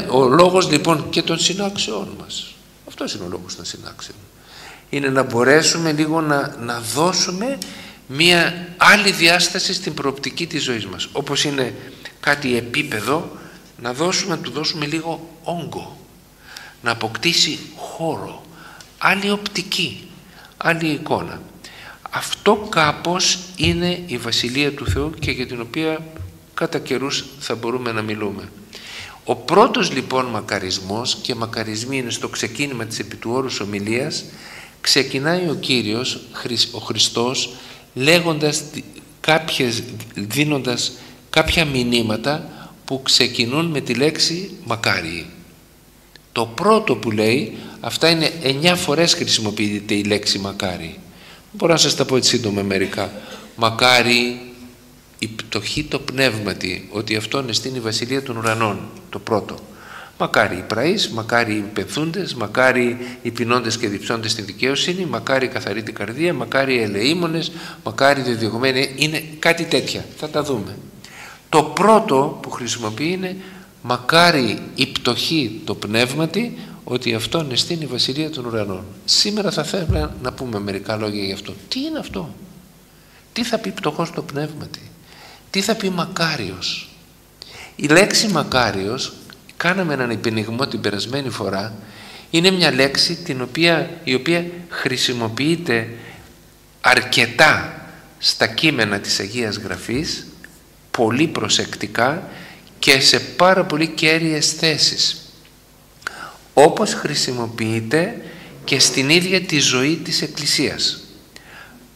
ο λόγος λοιπόν και των συνάξεών μας, αυτός είναι ο λόγος των συνάξεων, είναι να μπορέσουμε λίγο να δώσουμε μία άλλη διάσταση στην προοπτική της ζωής μας. Όπως είναι κάτι επίπεδο, να του δώσουμε λίγο όγκο, να αποκτήσει χώρο, άλλη οπτική, άλλη εικόνα. Αυτό κάπως είναι η Βασιλεία του Θεού και για την οποία κατά καιρούς θα μπορούμε να μιλούμε. Ο πρώτος λοιπόν μακαρισμός, και μακαρισμοί είναι στο ξεκίνημα της επί του όρους ομιλίας, ξεκινάει ο Κύριος, ο Χριστός, δίνοντας κάποια μηνύματα που ξεκινούν με τη λέξη μακάριοι. Το πρώτο που λέει, αυτά είναι 9 φορές χρησιμοποιείται η λέξη μακάρι. Μπορώ να σας τα πω έτσι σύντομα μερικά. Μακάρι η πτωχή το πνεύματι, ότι αυτόν εστίν η βασιλεία των ουρανών, το πρώτο. Μακάρι οι πραείς, μακάρι οι πενθούντες, μακάρι οι πεινώντες και διψώντες στην δικαίωσύνη, μακάρι η καθαρή την καρδία, μακάρι οι ελεήμονες, μακάρι οι διδιωγμένοι. Είναι κάτι τέτοια, θα τα δούμε. Το πρώτο που χρησιμοποιεί είναι μακάρι η πτωχή το πνεύματι, ότι αυτόν εστίν η βασιλεία των ουρανών. Σήμερα θα θέλουμε να πούμε μερικά λόγια γι' αυτό. Τι είναι αυτό? Τι θα πει πτωχός το πνεύματι? Τι θα πει μακάριος? Η λέξη μακάριος, κάναμε έναν υπενιγμό την περασμένη φορά, είναι μια λέξη η οποία χρησιμοποιείται αρκετά στα κείμενα της Αγίας Γραφής, πολύ προσεκτικά και σε πάρα πολύ κέρυες θέσεις, όπως χρησιμοποιείται και στην ίδια τη ζωή της Εκκλησίας.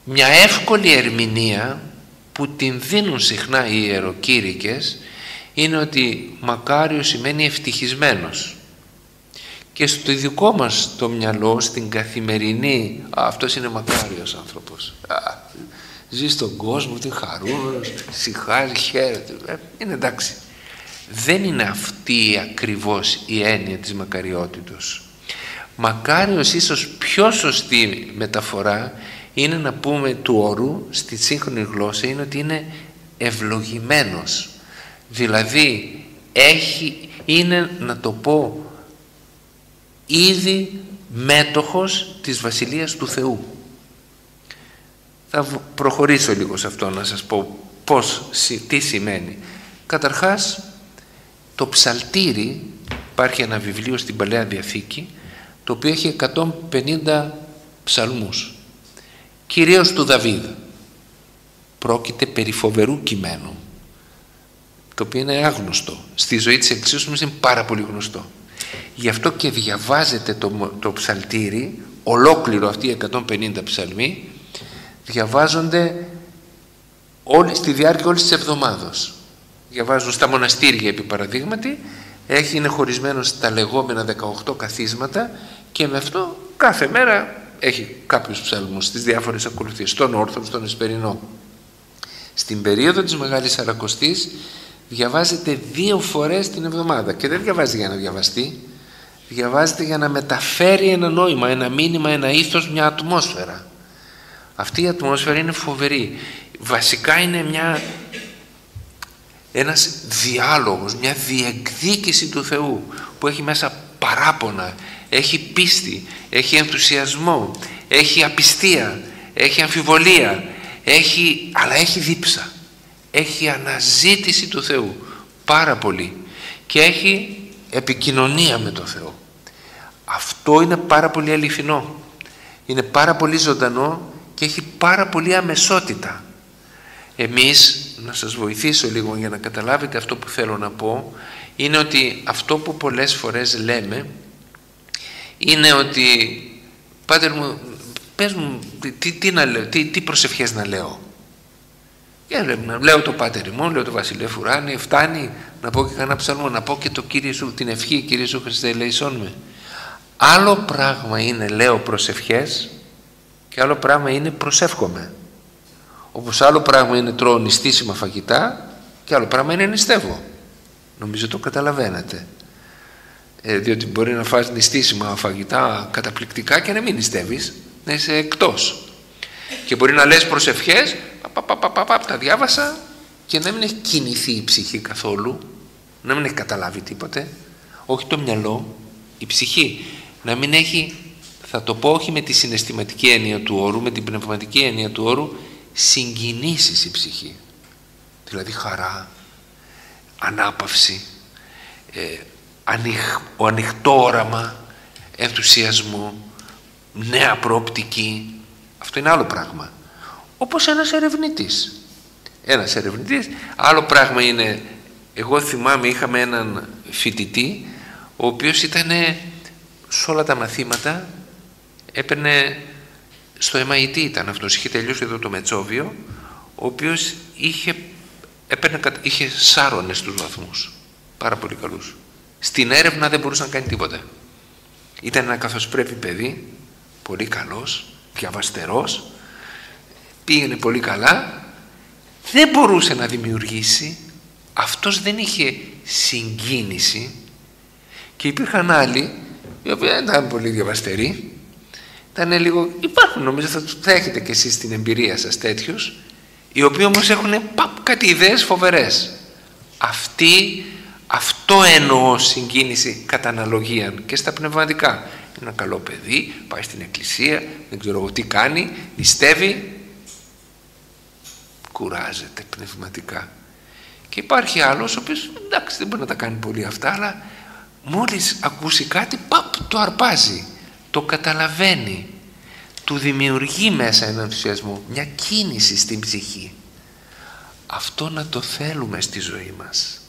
Μια εύκολη ερμηνεία που την δίνουν συχνά οι ιεροκήρυκες είναι ότι μακάριος σημαίνει ευτυχισμένος, και στο δικό μας το μυαλό, στην καθημερινή, αυτός είναι μακάριος άνθρωπος, ζει στον κόσμο, είναι χαρούμενος, συχάζει, χαίρεται, είναι εντάξει. Δεν είναι αυτή ακριβώς η έννοια της μακαριότητος. Μακάριος, ίσως πιο σωστή μεταφορά είναι να πούμε του όρου στη σύγχρονη γλώσσα, είναι ότι είναι ευλογημένος. Δηλαδή είναι, να το πω, ήδη μέτοχος της Βασιλείας του Θεού. Θα προχωρήσω λίγο σε αυτό, να σας πω τι σημαίνει. Καταρχάς, το ψαλτήρι, υπάρχει ένα βιβλίο στην Παλαιά Διαθήκη, το οποίο έχει 150 ψαλμούς, κυρίως του Δαβίδ. Πρόκειται περί φοβερού κειμένου, το οποίο είναι άγνωστο. Στη ζωή της Εκκλησίας όμως είναι πάρα πολύ γνωστό. Γι' αυτό και διαβάζετε το ψαλτήρι, ολόκληρο αυτοί οι 150 ψαλμοί, διαβάζονται στη διάρκεια όλης της εβδομάδος. Διαβάζουν στα μοναστήρια, επί παραδείγματι, είναι χωρισμένο στα λεγόμενα 18 καθίσματα, και με αυτό κάθε μέρα έχει κάποιους ψαλμούς στις διάφορες ακολουθίες, στον όρθρο, στον εσπερινό. Στην περίοδο της Μεγάλης Σαρακοστής διαβάζεται 2 φορές την εβδομάδα, και δεν διαβάζεται για να διαβαστεί, διαβάζεται για να μεταφέρει ένα νόημα, ένα μήνυμα, ένα ήθος, μια ατμόσφαιρα. Αυτή η ατμόσφαιρα είναι φοβερή. Βασικά είναι ένας διάλογος, μια διεκδίκηση του Θεού που έχει μέσα παράπονα, έχει πίστη, έχει ενθουσιασμό, έχει απιστία, έχει αμφιβολία, αλλά έχει δίψα, έχει αναζήτηση του Θεού πάρα πολύ, και έχει επικοινωνία με τον Θεό. Αυτό είναι πάρα πολύ αληθινό, είναι πάρα πολύ ζωντανό και έχει πάρα πολύ αμεσότητα. Εμείς, να σας βοηθήσω λίγο για να καταλάβετε αυτό που θέλω να πω, είναι ότι αυτό που πολλές φορές λέμε είναι ότι «Πάτερ μου, πες μου τι προσευχές να λέω». Λέω το Πάτερ μου, λέω το Βασιλεύ Ουράνη, φτάνει να πω και κανένα ψαλμό, να πω και το Κύριε Σου, την ευχή Κύριε Σου Χριστέ ελεησόν με. Άλλο πράγμα είναι λέω προσευχές και άλλο πράγμα είναι προσεύχομαι. Όπως άλλο πράγμα είναι τρώω νηστίσιμα φαγητά και άλλο πράγμα είναι νηστεύω. Νομίζω το καταλαβαίνετε. Διότι μπορεί να φας νηστίσιμα φαγητά καταπληκτικά και να μην νηστεύεις, να είσαι εκτός. Και μπορεί να λες προσευχές, τα διάβασα, και να μην έχει κινηθεί η ψυχή καθόλου, να μην έχει καταλάβει τίποτε. όχι το μυαλό, η ψυχή. Να μην έχει, θα το πω όχι με τη συναισθηματική έννοια του όρου, με την πνευματική έννοια του όρου, συγκινήσεις η ψυχή. Δηλαδή χαρά, ανάπαυση, ανοιχτό όραμα, ενθουσιασμό, νέα προοπτική. Αυτό είναι άλλο πράγμα. Όπως ένας ερευνητής. Ένας ερευνητής, άλλο πράγμα είναι, εγώ θυμάμαι είχαμε έναν φοιτητή, ο οποίος ήταν σε όλα τα μαθήματα, έπαιρνε στο MIT ήταν αυτός, είχε τελειώσει εδώ το Μετσόβιο, ο οποίος είχε σάρωνες τους βαθμούς, πάρα πολύ καλούς. Στην έρευνα δεν μπορούσε να κάνει τίποτα. Ήταν ένα καθώς πρέπει παιδί, πολύ καλός, διαβαστερός, πήγαινε πολύ καλά, δεν μπορούσε να δημιουργήσει, αυτός δεν είχε συγκίνηση. Και υπήρχαν άλλοι, οι οποίοι δεν ήταν πολύ διαβαστεροί, ήταν λίγο, υπάρχουν νομίζω, θα έχετε και εσείς την εμπειρία σας τέτοιους, οι οποίοι όμως έχουν κάτι ιδέες φοβερές. Αυτό εννοώ συγκίνηση κατά αναλογία και στα πνευματικά. Είναι ένα καλό παιδί, πάει στην εκκλησία, δεν ξέρω εγώ τι κάνει, νηστεύει, κουράζεται πνευματικά. Και υπάρχει άλλος ο οποίος εντάξει δεν μπορεί να τα κάνει πολύ αυτά, αλλά μόλις ακούσει κάτι το αρπάζει, το καταλαβαίνει, του δημιουργεί μέσα έναν ενθουσιασμό, μια κίνηση στην ψυχή. Αυτό να το θέλουμε στη ζωή μας.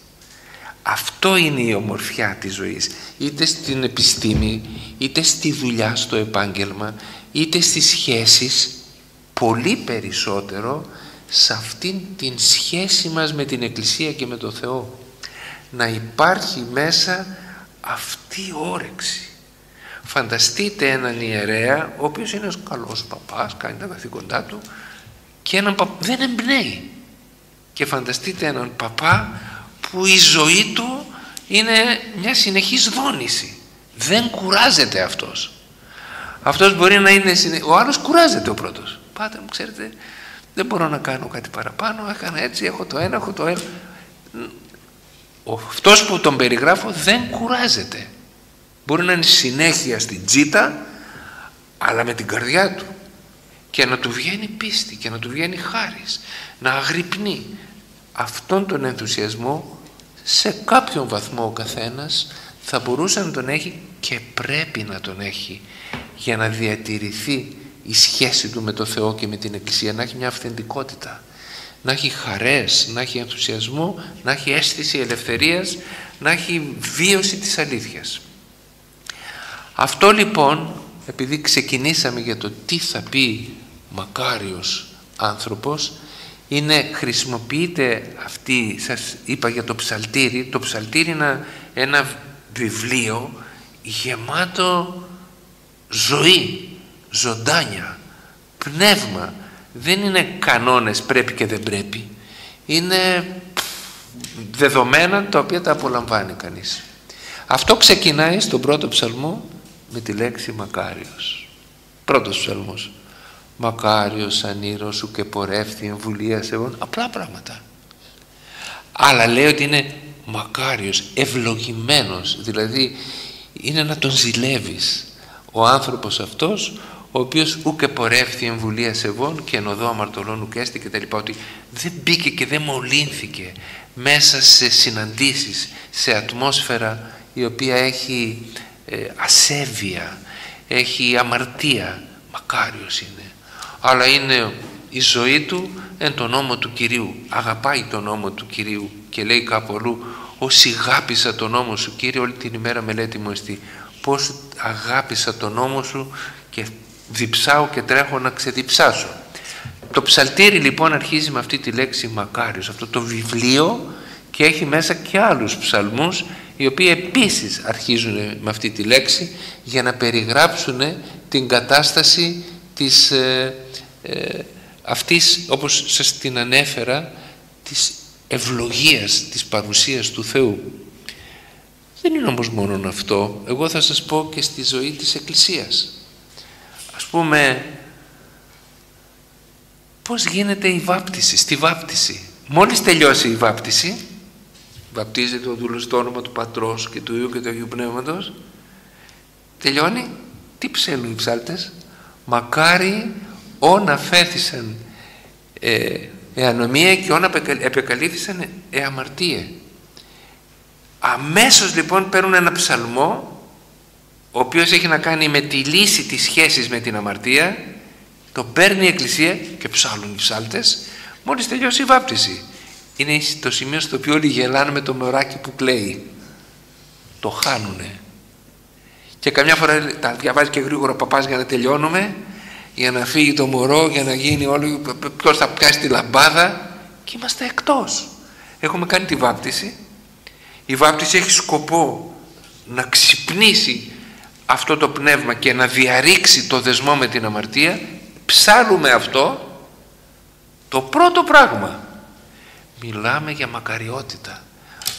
Αυτό είναι η ομορφιά της ζωής, είτε στην επιστήμη, είτε στη δουλειά, στο επάγγελμα, είτε στις σχέσεις, πολύ περισσότερο σε αυτήν την σχέση μας με την Εκκλησία και με το Θεό. Να υπάρχει μέσα αυτή η όρεξη. Φανταστείτε έναν ιερέα, ο οποίος είναι ένας καλός παπάς, κάνει τα καθήκοντά του, και έναν δεν εμπνέει. Και φανταστείτε έναν παπά που η ζωή του είναι μια συνεχής δόνηση. Δεν κουράζεται αυτός. Αυτός μπορεί να είναι ο άλλος κουράζεται ο πρώτος. Πάτερ μου, ξέρετε, δεν μπορώ να κάνω κάτι παραπάνω, έκανα έτσι, έχω το ένα, έχω το ένα. Αυτός που τον περιγράφω δεν κουράζεται. Μπορεί να είναι συνέχεια στην τζίτα, αλλά με την καρδιά του, και να του βγαίνει πίστη και να του βγαίνει χάρις, να αγρυπνεί. Αυτόν τον ενθουσιασμό σε κάποιον βαθμό ο καθένας θα μπορούσε να τον έχει και πρέπει να τον έχει, για να διατηρηθεί η σχέση του με το Θεό και με την Εκκλησία, να έχει μια αυθεντικότητα, να έχει χαρές, να έχει ενθουσιασμό, να έχει αίσθηση ελευθερίας, να έχει βίωση της αλήθειας. Αυτό λοιπόν, επειδή ξεκινήσαμε για το τι θα πει μακάριος άνθρωπος, χρησιμοποιείται αυτή, σας είπα για το ψαλτήρι. Το ψαλτήρι είναι ένα βιβλίο γεμάτο ζωή, ζωντάνια, πνεύμα. Δεν είναι κανόνες πρέπει και δεν πρέπει. Είναι δεδομένα τα οποία τα απολαμβάνει κανείς. Αυτό ξεκινάει στον πρώτο ψαλμό με τη λέξη μακάριος. Πρώτος ψαλμός. Μακάριος ανήρος σου και πορεύθη εμβουλίας εγώ. Απλά πράγματα. Αλλά λέει ότι είναι μακάριος, ευλογημένος. Δηλαδή είναι να τον ζηλεύεις. Ο άνθρωπος αυτός, ο οποίος ούκε πορεύθη εμβουλίας ευών και εν οδό αμαρτωλών ουκέστη και τα λοιπά, ότι δεν μπήκε και δεν μολύνθηκε μέσα σε συναντήσεις, σε ατμόσφαιρα η οποία έχει ασέβεια, έχει αμαρτία. Μακάριος είναι. Αλλά είναι η ζωή του εν τον νόμο του Κυρίου. Αγαπάει τον νόμο του Κυρίου και λέει κάπου αλλού, όσοι αγάπησα τον νόμο σου Κύριε, όλη την ημέρα μελέτη μου εστί. Πώς αγάπησα τον νόμο σου και διψάω και τρέχω να ξεδιψάσω. Το ψαλτήρι λοιπόν αρχίζει με αυτή τη λέξη μακάριος, αυτό το βιβλίο, και έχει μέσα και άλλους ψαλμούς οι οποίοι επίσης αρχίζουν με αυτή τη λέξη για να περιγράψουν την κατάσταση της αυτής, όπως σας την ανέφερα, της ευλογίας, της παρουσίας του Θεού. Δεν είναι όμως μόνο αυτό. Εγώ θα σας πω και στη ζωή της Εκκλησίας. Ας πούμε, πώς γίνεται η βάπτιση, στη βάπτιση. Μόλις τελειώσει η βάπτιση, βαπτίζεται ο δούλος στο όνομα του Πατρός και του Υιού και του Αγίου Πνεύματος, τελειώνει, τι ψέλνουν οι ψάλτες? Μακάρι όν αφέθησαν εανομία και όν επεκαλύθησαν εαμαρτία. Αμέσως λοιπόν παίρνουν ένα ψαλμό, ο οποίος έχει να κάνει με τη λύση της σχέσης με την αμαρτία, το παίρνει η Εκκλησία και ψάλουν οι ψάλτες μόλις τελειώσει η βάπτιση. Είναι το σημείο στο οποίο όλοι γελάνε με το μωράκι που κλαίει. Το χάνουνε. Και καμιά φορά τα διαβάζει και γρήγορα ο παπάς για να τελειώνουμε, για να φύγει το μωρό, για να γίνει όλο, ποιος θα πιάσει τη λαμπάδα, και είμαστε εκτός. Έχουμε κάνει τη βάπτιση. Η βάπτιση έχει σκοπό να ξυπνήσει αυτό το πνεύμα και να διαρρήξει το δεσμό με την αμαρτία. Ψάλουμε αυτό, το πρώτο πράγμα. Μιλάμε για μακαριότητα,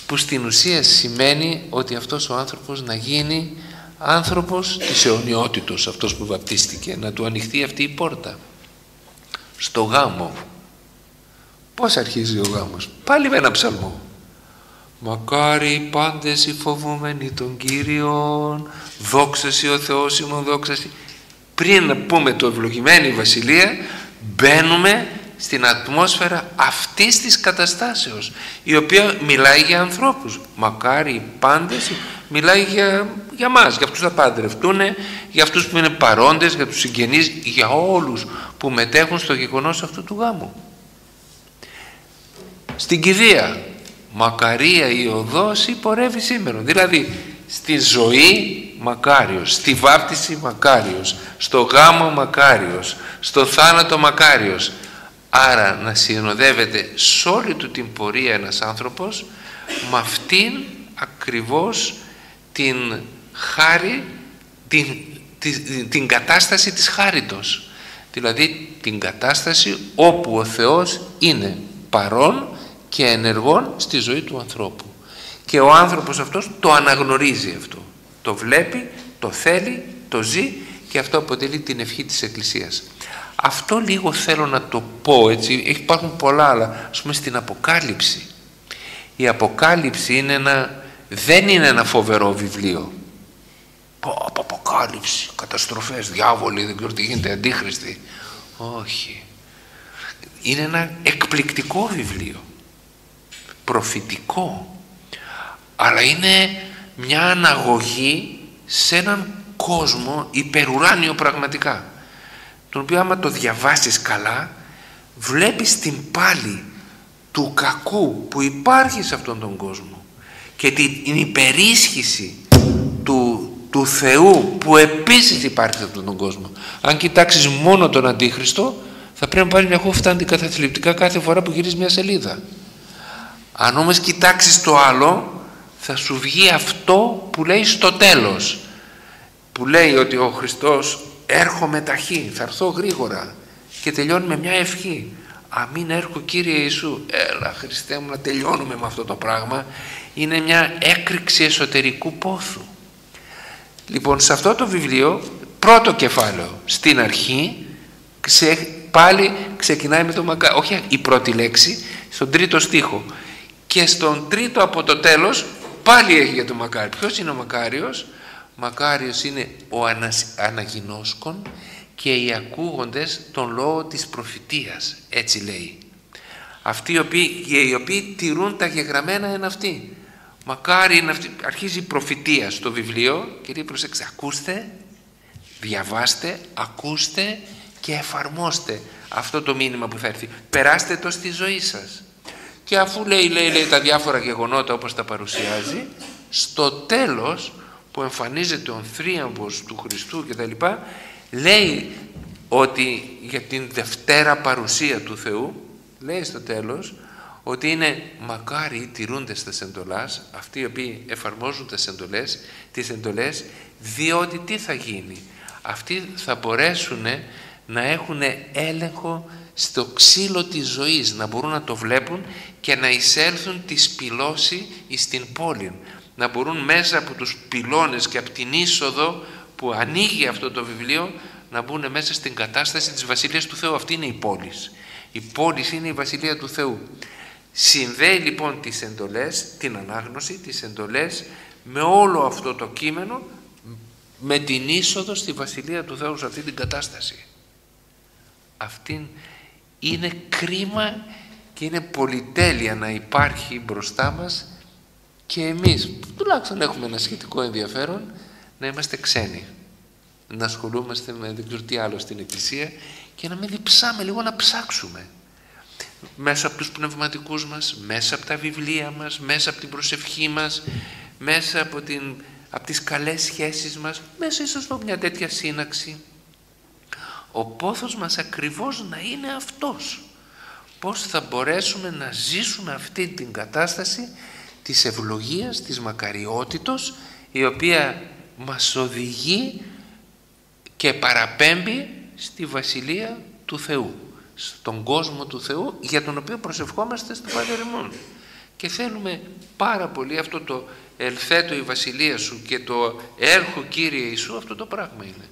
που στην ουσία σημαίνει ότι αυτός ο άνθρωπος να γίνει άνθρωπος της αιωνιότητος, αυτός που βαπτίστηκε, να του ανοιχτεί αυτή η πόρτα. Στο γάμο, πώς αρχίζει ο γάμος? Πάλι με ένα ψαλμό. Μακάρι οι πάντες οι φοβούμενοι των Κύριων, δόξα σοι ο Θεός ημών, δόξα σοι. Πριν να πούμε το ευλογημένη Βασιλεία, μπαίνουμε στην ατμόσφαιρα αυτής της καταστάσεως, η οποία μιλάει για ανθρώπους. Μακάρι οι πάντες, μιλάει για μας, για αυτούς που θα παντρευτούν, για αυτούς που είναι παρόντες, για τους συγγενείς, για όλους που μετέχουν στο γεγονός αυτού του γάμου. Στην κηδεία, μακαρία η οδός ή πορεύει σήμερα. Δηλαδή στη ζωή μακάριος, στη βάπτιση μακάριος, στο γάμο μακάριος, στο θάνατο μακάριος. Άρα να συνοδεύεται σε όλη του την πορεία ένας άνθρωπος με αυτήν ακριβώς την χάρη, την κατάσταση της χάριτος. Δηλαδή την κατάσταση όπου ο Θεός είναι παρόν και ενεργόν στη ζωή του ανθρώπου. Και ο άνθρωπος αυτός το αναγνωρίζει αυτό. Το βλέπει, το θέλει, το ζει, και αυτό αποτελεί την ευχή της Εκκλησίας. Αυτό λίγο θέλω να το πω έτσι, υπάρχουν πολλά, αλλά ας πούμε στην Αποκάλυψη. Η Αποκάλυψη δεν είναι ένα φοβερό βιβλίο. Αποκάλυψη, καταστροφές, διάβολοι, δεν ξέρω τι γίνεται, αντίχριστοι. Όχι. Είναι ένα εκπληκτικό βιβλίο. Προφητικό. Αλλά είναι μια αναγωγή σε έναν κόσμο υπερουράνιο πραγματικά, τον οποίο άμα το διαβάσεις καλά βλέπεις την πάλη του κακού που υπάρχει σε αυτόν τον κόσμο και την υπερίσχυση του Θεού που επίσης υπάρχει σε αυτόν τον κόσμο. Αν κοιτάξεις μόνο τον Αντίχριστο, θα πρέπει να πάρει μια χούφτα αντικαταθλιπτικά κάθε φορά που γυρίζεις μια σελίδα. Αν όμως κοιτάξεις το άλλο, θα σου βγει αυτό που λέει στο τέλος, που λέει ότι ο Χριστός έρχομαι ταχύ, θα έρθω γρήγορα, και τελειώνει με μια ευχή. Αμήν έρχω Κύριε Ιησού. Έλα Χριστέ μου, να τελειώνουμε με αυτό το πράγμα. Είναι μια έκρηξη εσωτερικού πόθου. Λοιπόν, σε αυτό το βιβλίο, πρώτο κεφάλαιο, στην αρχή πάλι ξεκινάει με το μακάριο, όχι η πρώτη λέξη, στον τρίτο στίχο, και στον τρίτο από το τέλος πάλι έχει για το μακάριο. Ποιος είναι ο μακάριος? Μακάριος είναι ο αναγινώσκων και οι ακούγοντες τον λόγο της προφητείας, έτσι λέει. Αυτοί οι οποίοι τηρούν τα γεγραμμένα είναι αυτοί. Μακάρι είναι αυτοί. Αρχίζει η προφητεία στο βιβλίο και λέει προσέξτε, ακούστε, διαβάστε, ακούστε και εφαρμόστε αυτό το μήνυμα που θα έρθει. Περάστε το στη ζωή σας. Και αφού λέει τα διάφορα γεγονότα όπως τα παρουσιάζει, στο τέλος που εμφανίζεται ο θρίαμβος του Χριστού και τα λοιπά, λέει ότι για την Δευτέρα παρουσία του Θεού, λέει στο τέλος ότι είναι μακάρι οι τηρούντες τας εντολάς, αυτοί οι οποίοι εφαρμόζουν τις εντολές, διότι τι θα γίνει? Αυτοί θα μπορέσουν να έχουν έλεγχο στο ξύλο της ζωής, να μπορούν να το βλέπουν και να εισέλθουν τη σπηλώση στην πόλη, να μπορούν μέσα από τους πυλώνες και από την είσοδο που ανοίγει αυτό το βιβλίο να μπουν μέσα στην κατάσταση της Βασιλείας του Θεού. Αυτή είναι η πόλη. Η πόλη είναι η Βασιλεία του Θεού. Συνδέει λοιπόν τις εντολές, την ανάγνωση, τις εντολές με όλο αυτό το κείμενο, με την είσοδο στη Βασιλεία του Θεού, σε αυτή την κατάσταση. Αυτή είναι κρίμα και είναι πολυτέλεια να υπάρχει μπροστά μας και εμείς τουλάχιστον έχουμε ένα σχετικό ενδιαφέρον να είμαστε ξένοι, να ασχολούμαστε με δεν ξέρω τι άλλο στην Εκκλησία και να μην διψάμε λίγο, να ψάξουμε μέσα από τους πνευματικούς μας, μέσα από τα βιβλία μας, μέσα από την προσευχή μας, μέσα από τις καλές σχέσεις μας, μέσα ίσως από μια τέτοια σύναξη. Ο πόθος μας ακριβώς να είναι αυτός. Πώς θα μπορέσουμε να ζήσουμε αυτή την κατάσταση της ευλογίας, της μακαριότητος, η οποία μας οδηγεί και παραπέμπει στη Βασιλεία του Θεού, στον κόσμο του Θεού, για τον οποίο προσευχόμαστε στο Πάτερ ημών. Και θέλουμε πάρα πολύ αυτό το «ελθέτω η Βασιλεία σου» και το «έρχω Κύριε Ιησού», αυτό το πράγμα είναι.